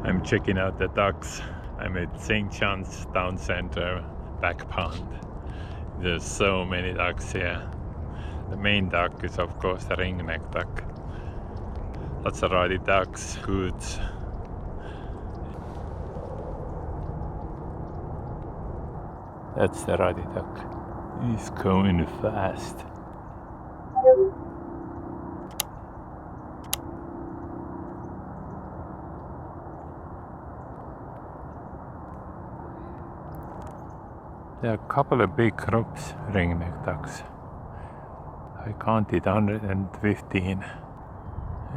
I'm checking out the ducks. I'm at St. John's Town Center, back pond. There's so many ducks here. The main duck is of course the ringneck duck. Lots of ruddy ducks, goods. That's the ruddy duck. He's going fast. There are a couple of big groups, ringneck ducks. I counted 115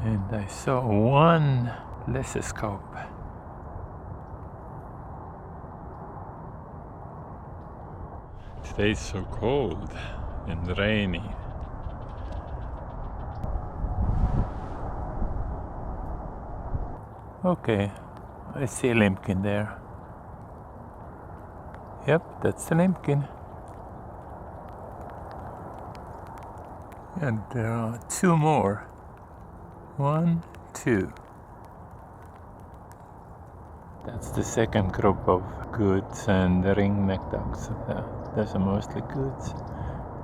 and I saw one lesoscope. Today's so cold and rainy. Okay, I see a limpkin there. Yep, that's the limpkin. And there are two more. 1, 2. That's the second group of goods and the ringneck ducks. Those are mostly goods.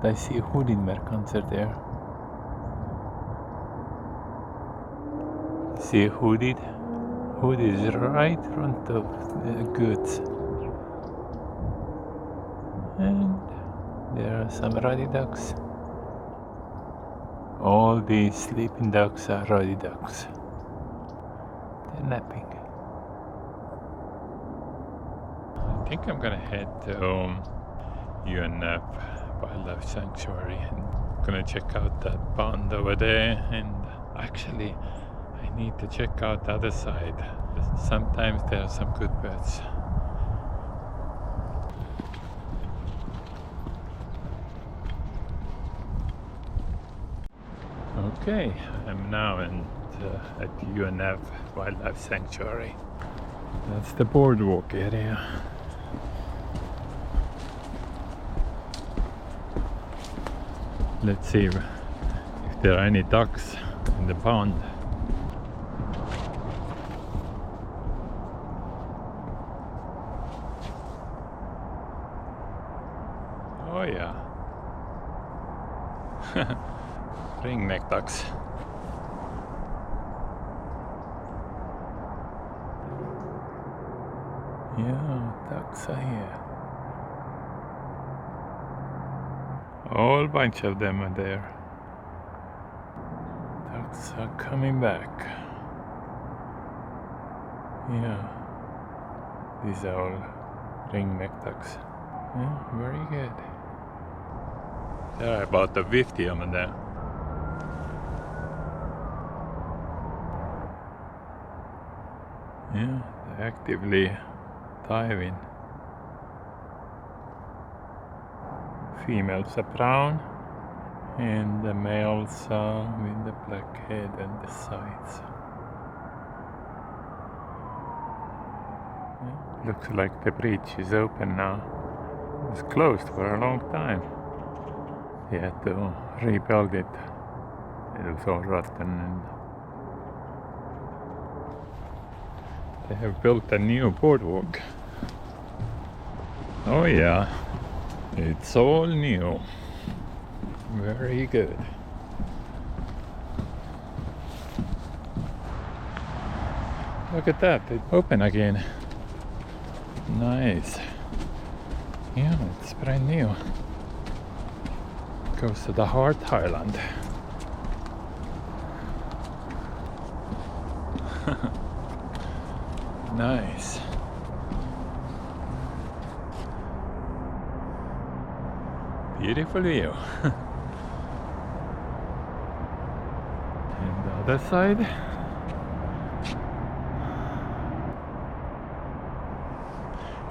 But I see a hooded merganser there. See a hooded? Hood is right in front of the goods. And there are some ruddy ducks. All these sleeping ducks are ruddy ducks. They're napping. I think I'm gonna head to UNF Wildlife Sanctuary and gonna check out that pond over there, and actually I need to check out the other side. Sometimes there are some good birds. Okay, I'm now at UNF Wildlife Sanctuary. That's the boardwalk area. Let's see if there are any ducks in the pond. Oh yeah. Ringneck ducks. Yeah, ducks are here. A whole bunch of them are there. Ducks are coming back. Yeah, these are all ringneck ducks. Yeah, very good. There are about 50 of them there. Yeah, they're actively diving. Females are brown and the males are with the black head and the sides. Yeah, looks like the breach is open now. It was closed for a long time. They had to rebuild it. It was all rotten, and they have built a new boardwalk. Oh yeah, it's all new. Very good. Look at that, it's open again. Nice. Yeah, it's brand new. Goes to the Heart Highland. Nice. Beautiful view. And the other side.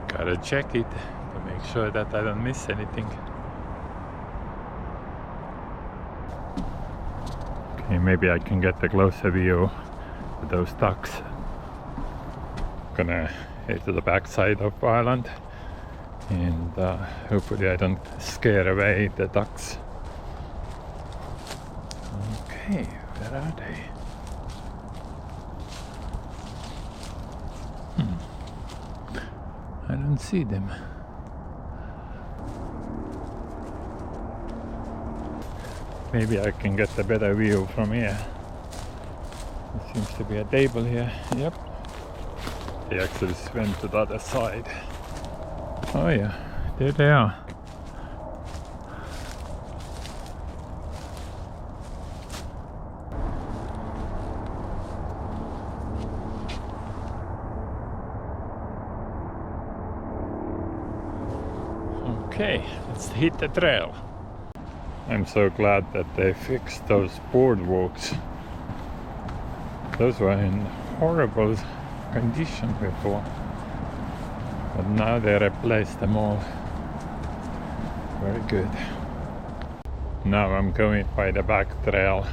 Gotta check it to make sure that I don't miss anything. Okay, maybe I can get a closer view of those ducks. Gonna head to the back side of the island, and hopefully I don't scare away the ducks. Okay, where are they? I don't see them. Maybe I can get a better view from here. There seems to be a table here. Yep. They actually went to the other side. Oh yeah, there they are. Okay, let's hit the trail. I'm so glad that they fixed those boardwalks. Those were in horrible condition before, but now they replaced them all. Very good. Now I'm going by the back trail.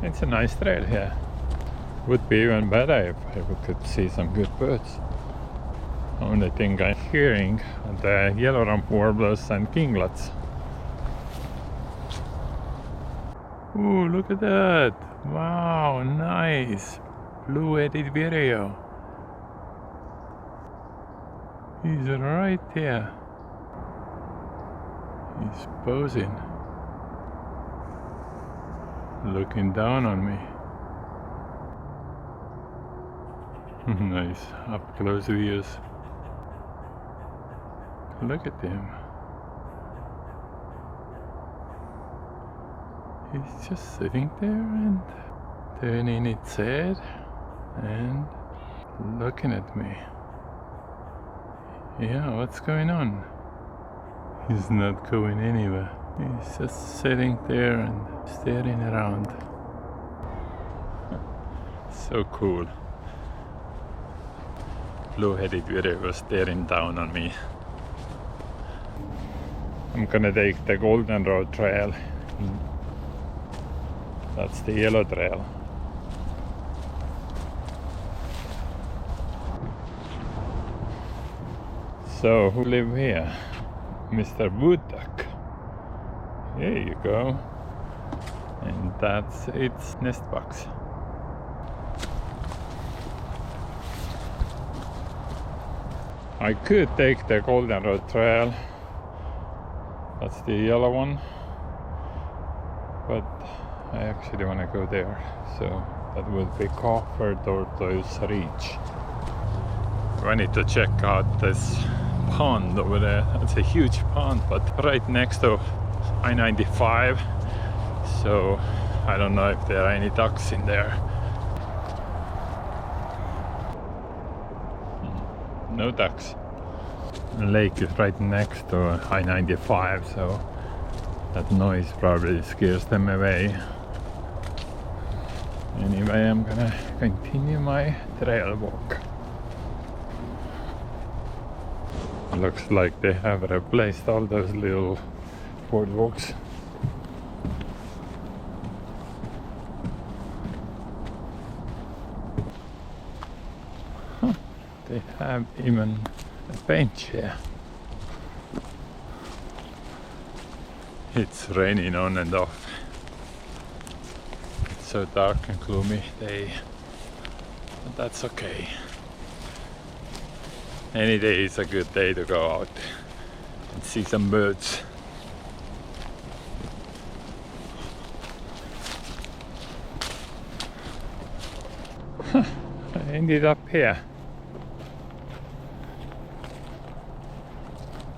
It's a nice trail here. Would be even better if we could see some good birds. Only thing I'm hearing are the yellow rump warblers and kinglets. Ooh, look at that! Wow, nice! Blue-headed Vireo. He's right there. He's posing. Looking down on me. Nice up close views. Look at him. He's just sitting there and turning its head and looking at me. Yeah, what's going on? He's not going anywhere. He's just sitting there and staring around. So cool. Blue-headed Vireo was staring down on me. I'm gonna take the goldenrod trail. That's the yellow trail. So who live here? Mr. Woodduck. There you go. And that's its nest box. I could take the goldenrod trail. That's the yellow one. But I actually want to go there. So that would be Copper Tortoise Reach. I need to check out this pond over there. It's a huge pond, but right next to I-95. So I don't know if there are any ducks in there. No ducks. The lake is right next to I-95, so that noise probably scares them away. Anyway, I'm gonna continue my trail walk. Looks like they have replaced all those little boardwalks. They have even a bench here. It's raining on and off. It's so dark and gloomy day, but that's okay. Any day is a good day to go out and see some birds. I ended up here.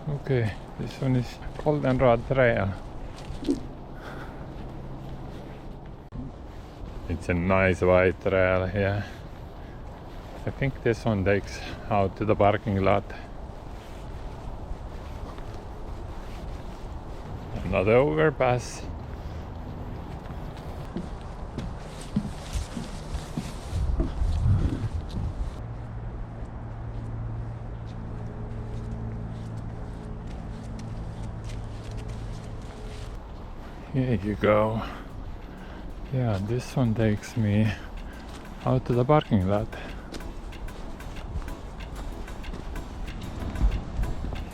Okay, this one is Goldenrod Trail. It's a nice wide trail here. I think this one takes out to the parking lot. Another overpass. Here you go. Yeah, this one takes me out to the parking lot.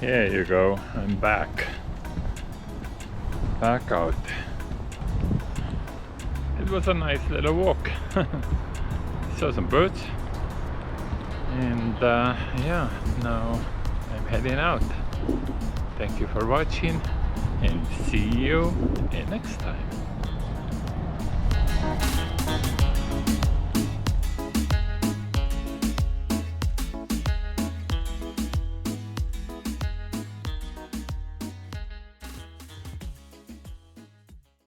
Here you go, I'm back out. It was a nice little walk. Saw some birds. And yeah, now I'm heading out. Thank you for watching and see you next time.